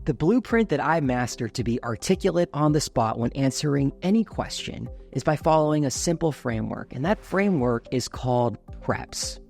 The blueprint that I mastered to be articulate on the spot when answering any question is by following a simple framework, and that framework is called PREPS.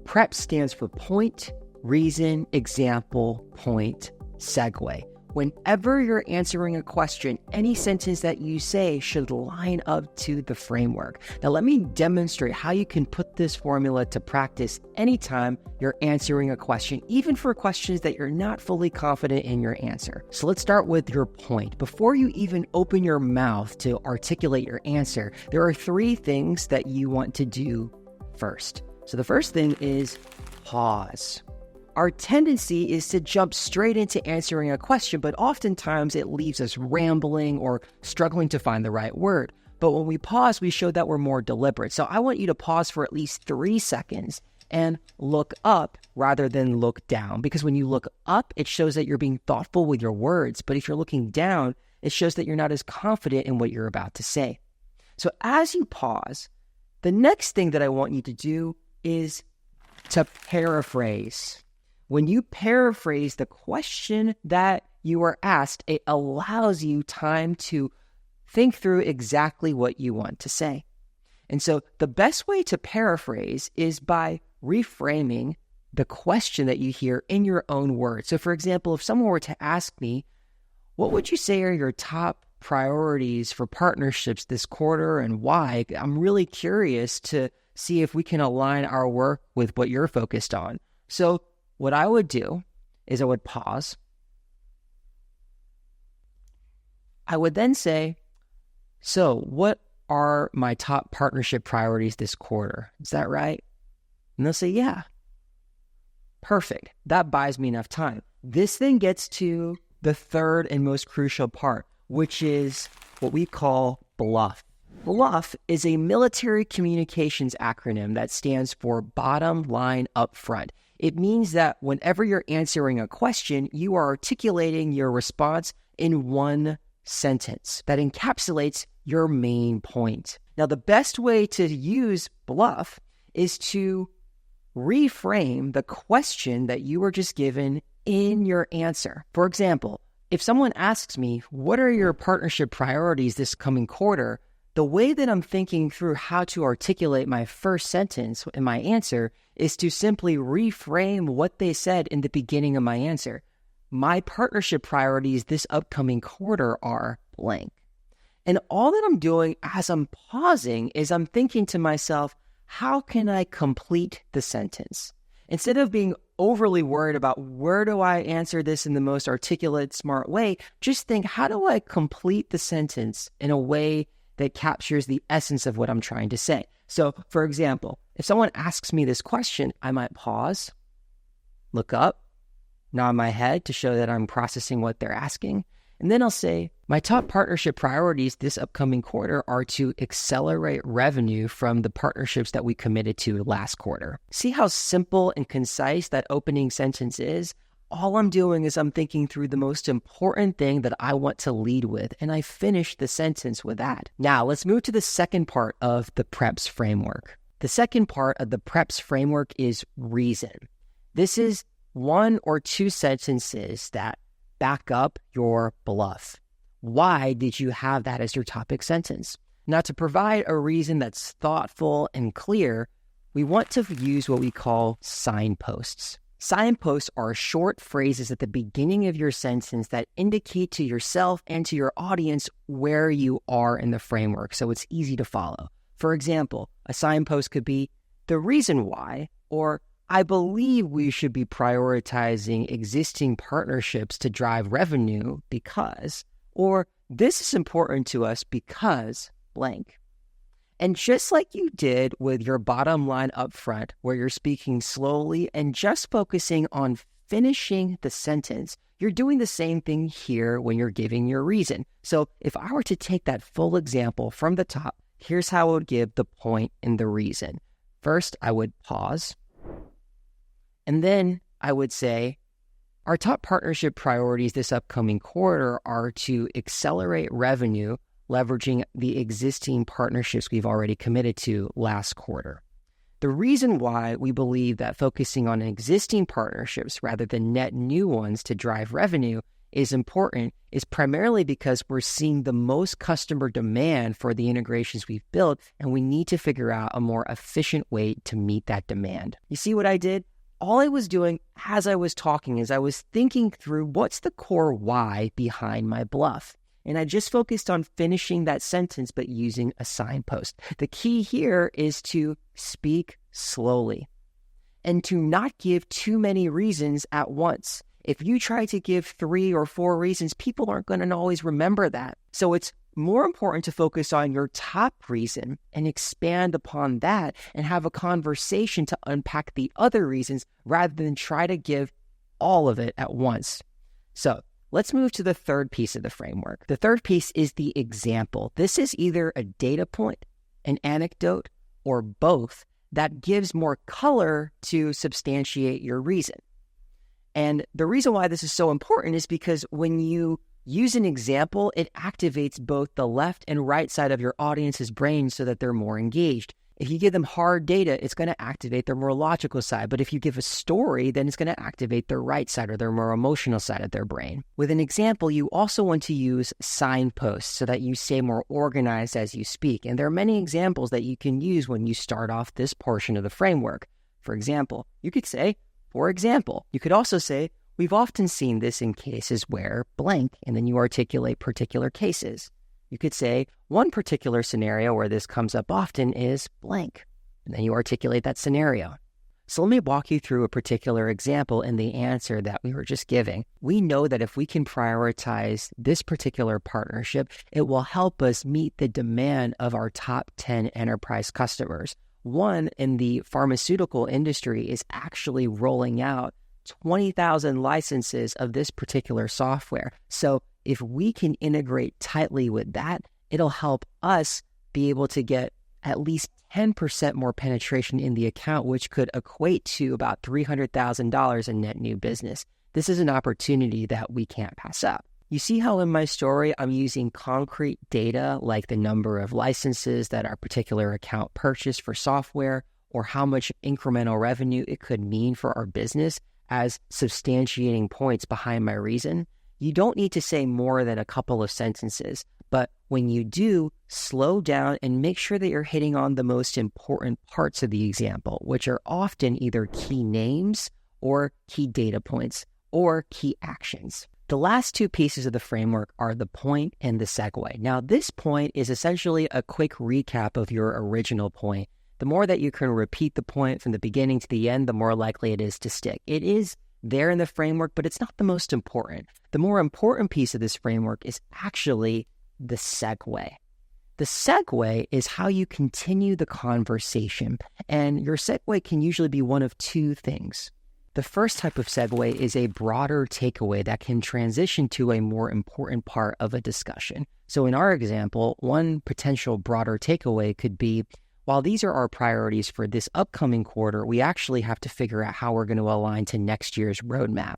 PREPS stands for point, reason, example, point, segue. Whenever you're answering a question, any sentence that you say should line up to the framework. Now, let me demonstrate how you can put this formula to practice anytime you're answering a question, even for questions that you're not fully confident in your answer. So let's start with your point. Before you even open your mouth to articulate your answer, there are 3 things that you want to do first. So the first thing is pause. Our tendency is to jump straight into answering a question, but oftentimes it leaves us rambling or struggling to find the right word. But when we pause, we show that we're more deliberate. So I want you to pause for at least 3 seconds and look up rather than look down. Because when you look up, it shows that you're being thoughtful with your words. But if you're looking down, it shows that you're not as confident in what you're about to say. So as you pause, the next thing that I want you to do is to paraphrase. When you paraphrase the question that you were asked, it allows you time to think through exactly what you want to say. And so the best way to paraphrase is by reframing the question that you hear in your own words. So for example, if someone were to ask me, what would you say are your top priorities for partnerships this quarter and why? I'm really curious to see if we can align our work with what you're focused on. So what I would do is I would pause. I would then say, so what are my top partnership priorities this quarter? Is that right? And they'll say, yeah. Perfect. That buys me enough time. This then gets to the third and most crucial part, which is what we call BLUF. BLUF is a military communications acronym that stands for bottom line up front. It means that whenever you're answering a question, you are articulating your response in one sentence that encapsulates your main point. Now, the best way to use BLUF is to reframe the question that you were just given in your answer. For example, if someone asks me, what are your partnership priorities this coming quarter? The way that I'm thinking through how to articulate my first sentence in my answer is to simply reframe what they said in the beginning of my answer. My partnership priorities this upcoming quarter are blank. And all that I'm doing as I'm pausing is I'm thinking to myself, how can I complete the sentence? Instead of being overly worried about where do I answer this in the most articulate, smart way, just think, how do I complete the sentence in a way that captures the essence of what I'm trying to say? So, for example, if someone asks me this question, I might pause, look up, nod my head to show that I'm processing what they're asking, and then I'll say, my top partnership priorities this upcoming quarter are to accelerate revenue from the partnerships that we committed to last quarter. See how simple and concise that opening sentence is? All I'm doing is I'm thinking through the most important thing that I want to lead with, and I finish the sentence with that. Now, let's move to the second part of the PREPS framework. The second part of the PREPS framework is reason. This is 1 or 2 sentences that back up your BLUF. Why did you have that as your topic sentence? Now, to provide a reason that's thoughtful and clear, we want to use what we call signposts. Signposts are short phrases at the beginning of your sentence that indicate to yourself and to your audience where you are in the framework, so it's easy to follow. For example, a signpost could be the reason why, or I believe we should be prioritizing existing partnerships to drive revenue because, or this is important to us because blank. And just like you did with your bottom line up front, where you're speaking slowly and just focusing on finishing the sentence, you're doing the same thing here when you're giving your reason. So if I were to take that full example from the top, here's how I would give the point and the reason. First, I would pause. And then I would say, our top partnership priorities this upcoming quarter are to accelerate revenue, leveraging the existing partnerships we've already committed to last quarter. The reason why we believe that focusing on existing partnerships rather than net new ones to drive revenue is important is primarily because we're seeing the most customer demand for the integrations we've built, and we need to figure out a more efficient way to meet that demand. You see what I did? All I was doing as I was talking is I was thinking through what's the core why behind my BLUF. And I just focused on finishing that sentence, but using a signpost. The key here is to speak slowly and to not give too many reasons at once. If you try to give 3 or 4 reasons, people aren't going to always remember that. So it's more important to focus on your top reason and expand upon that and have a conversation to unpack the other reasons rather than try to give all of it at once. So let's move to the third piece of the framework. The third piece is the example. This is either a data point, an anecdote, or both that gives more color to substantiate your reason. And the reason why this is so important is because when you use an example, it activates both the left and right side of your audience's brain so that they're more engaged. If you give them hard data, it's going to activate their more logical side. But if you give a story, then it's going to activate their right side or their more emotional side of their brain. With an example, you also want to use signposts so that you stay more organized as you speak. And there are many examples that you can use when you start off this portion of the framework. For example, you could say, for example. You could also say, we've often seen this in cases where blank, and then you articulate particular cases. You could say, one particular scenario where this comes up often is blank, and then you articulate that scenario. So let me walk you through a particular example in the answer that we were just giving. We know that if we can prioritize this particular partnership, it will help us meet the demand of our top 10 enterprise customers. One in the pharmaceutical industry is actually rolling out 20,000 licenses of this particular software. So if we can integrate tightly with that, it'll help us be able to get at least 10% more penetration in the account, which could equate to about $300,000 in net new business. This is an opportunity that we can't pass up. You see how in my story, I'm using concrete data like the number of licenses that our particular account purchased for software or how much incremental revenue it could mean for our business as substantiating points behind my reason. You don't need to say more than a couple of sentences, but when you do, slow down and make sure that you're hitting on the most important parts of the example, which are often either key names or key data points or key actions. The last 2 pieces of the framework are the point and the segue. Now, this point is essentially a quick recap of your original point. The more that you can repeat the point from the beginning to the end, the more likely it is to stick. It is there in the framework, but it's not the most important. The more important piece of this framework is actually the segue. The segue is how you continue the conversation, and your segue can usually be one of 2 things. The first type of segue is a broader takeaway that can transition to a more important part of a discussion. So in our example, one potential broader takeaway could be, while these are our priorities for this upcoming quarter, we actually have to figure out how we're going to align to next year's roadmap,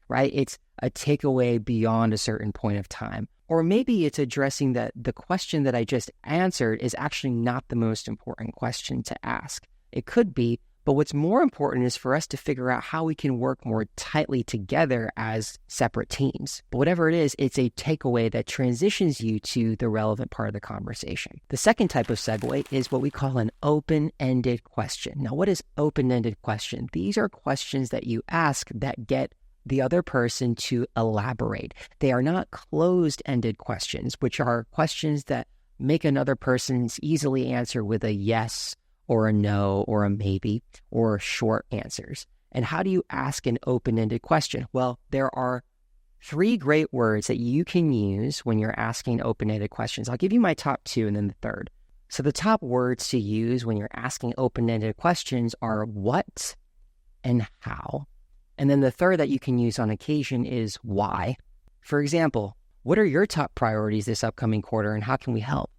right? It's a takeaway beyond a certain point of time. Or maybe it's addressing that the question that I just answered is actually not the most important question to ask. It could be, but what's more important is for us to figure out how we can work more tightly together as separate teams. But whatever it is, it's a takeaway that transitions you to the relevant part of the conversation. The second type of segue is what we call an open-ended question. Now, what is open-ended question? These are questions that you ask that get the other person to elaborate. They are not closed-ended questions, which are questions that make another person easily answer with a yes or a no, or a maybe, or short answers. And how do you ask an open-ended question? Well, there are 3 great words that you can use when you're asking open-ended questions. I'll give you my top 2 and then the third. So the top words to use when you're asking open-ended questions are what and how. And then the third that you can use on occasion is why. For example, what are your top priorities this upcoming quarter and how can we help?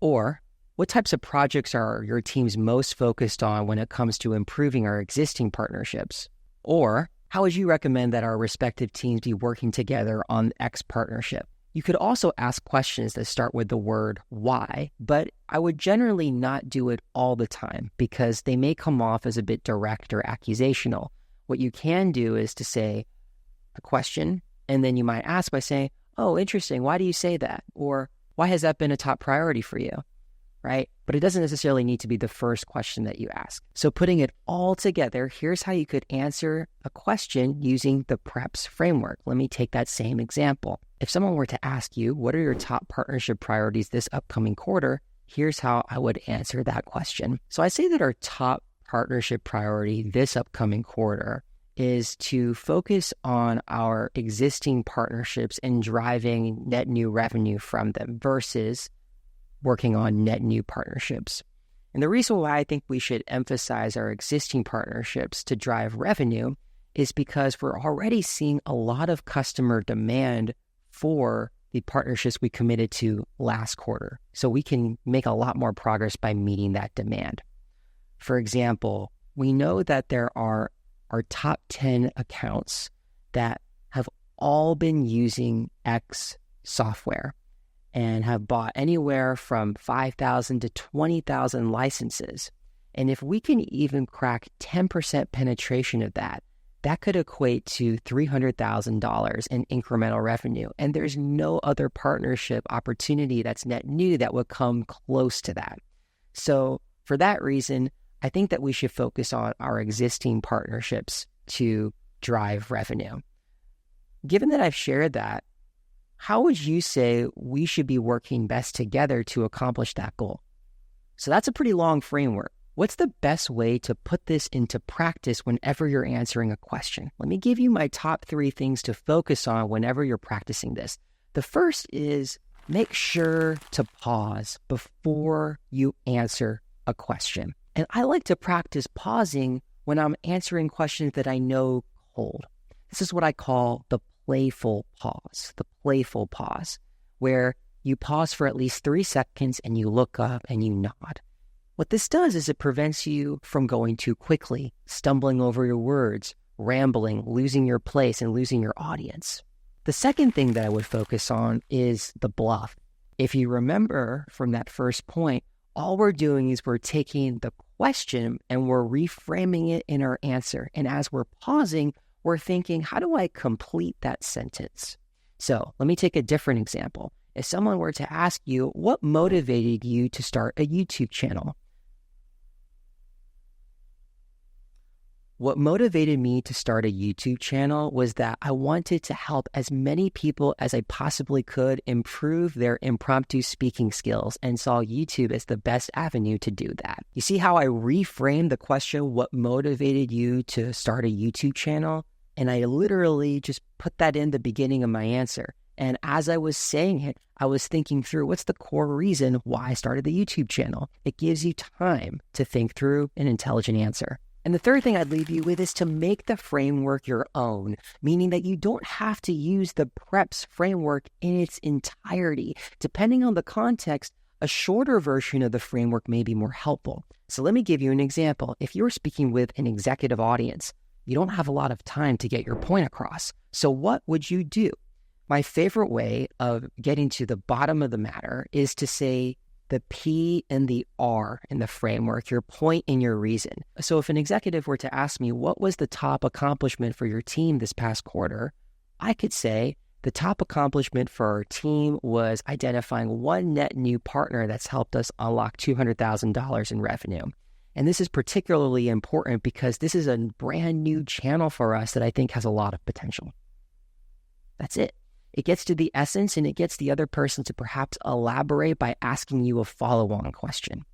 Or, what types of projects are your teams most focused on when it comes to improving our existing partnerships? Or, how would you recommend that our respective teams be working together on X partnership? You could also ask questions that start with the word why, but I would generally not do it all the time because they may come off as a bit direct or accusational. What you can do is to say a question And then you might ask by saying, oh, interesting. Why do you say that? Or why has that been a top priority for you? Right? But it doesn't necessarily need to be the first question that you ask. So putting it all together, here's how you could answer a question using the PREPS framework. Let me take that same example. If someone were to ask you, what are your top partnership priorities this upcoming quarter? Here's how I would answer that question. So I say that our top partnership priority this upcoming quarter is to focus on our existing partnerships and driving net new revenue from them versus working on net new partnerships. And the reason why I think we should emphasize our existing partnerships to drive revenue is because we're already seeing a lot of customer demand for the partnerships we committed to last quarter. So we can make a lot more progress by meeting that demand. For example, we know that there are our top 10 accounts that have all been using X software and have bought anywhere from 5,000 to 20,000 licenses. And if we can even crack 10% penetration of that, that could equate to $300,000 in incremental revenue. And there's no other partnership opportunity that's net new that would come close to that. So for that reason, I think that we should focus on our existing partnerships to drive revenue. Given that I've shared that, how would you say we should be working best together to accomplish that goal? So that's a pretty long framework. What's the best way to put this into practice whenever you're answering a question? Let me give you my top 3 things to focus on whenever you're practicing this. The first is make sure to pause before you answer a question. And I like to practice pausing when I'm answering questions that I know cold. This is what I call the playful pause, where you pause for at least 3 seconds and you look up and you nod. What this does is it prevents you from going too quickly, stumbling over your words, rambling, losing your place, and losing your audience. The second thing that I would focus on is the BLUF. If you remember from that first point, all we're doing is we're taking the question and we're reframing it in our answer. And as we're pausing, we're thinking, how do I complete that sentence? So let me take a different example. If someone were to ask you, what motivated you to start a YouTube channel? What motivated me to start a YouTube channel was that I wanted to help as many people as I possibly could improve their impromptu speaking skills and saw YouTube as the best avenue to do that. You see how I reframed the question, what motivated you to start a YouTube channel? And I literally just put that in the beginning of my answer. And as I was saying it, I was thinking through what's the core reason why I started the YouTube channel. It gives you time to think through an intelligent answer. And the third thing I'd leave you with is to make the framework your own, meaning that you don't have to use the PREPS framework in its entirety. Depending on the context, a shorter version of the framework may be more helpful. So let me give you an example. If you're speaking with an executive audience, you don't have a lot of time to get your point across. So what would you do? My favorite way of getting to the bottom of the matter is to say the P and the R in the framework, your point and your reason. So if an executive were to ask me, what was the top accomplishment for your team this past quarter? I could say the top accomplishment for our team was identifying one net new partner that's helped us unlock $200,000 in revenue. And this is particularly important because this is a brand new channel for us that I think has a lot of potential. That's it. It gets to the essence and it gets the other person to perhaps elaborate by asking you a follow-on question.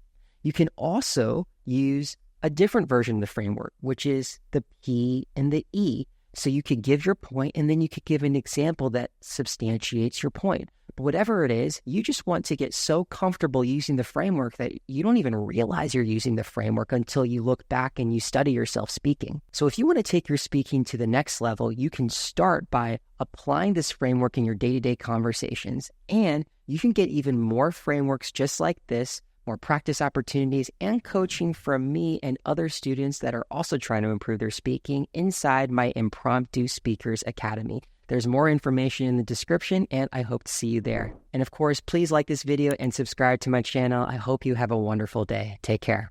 You can also use a different version of the framework, which is the P and the E. So you could give your point and then you could give an example that substantiates your point. But whatever it is, you just want to get so comfortable using the framework that you don't even realize you're using the framework until you look back and you study yourself speaking. So if you want to take your speaking to the next level, you can start by applying this framework in your day-to-day conversations, and you can get even more frameworks just like this, more practice opportunities, and coaching from me and other students that are also trying to improve their speaking inside my Impromptu Speakers Academy. There's more information in the description, and I hope to see you there. And of course, please like this video and subscribe to my channel. I hope you have a wonderful day. Take care.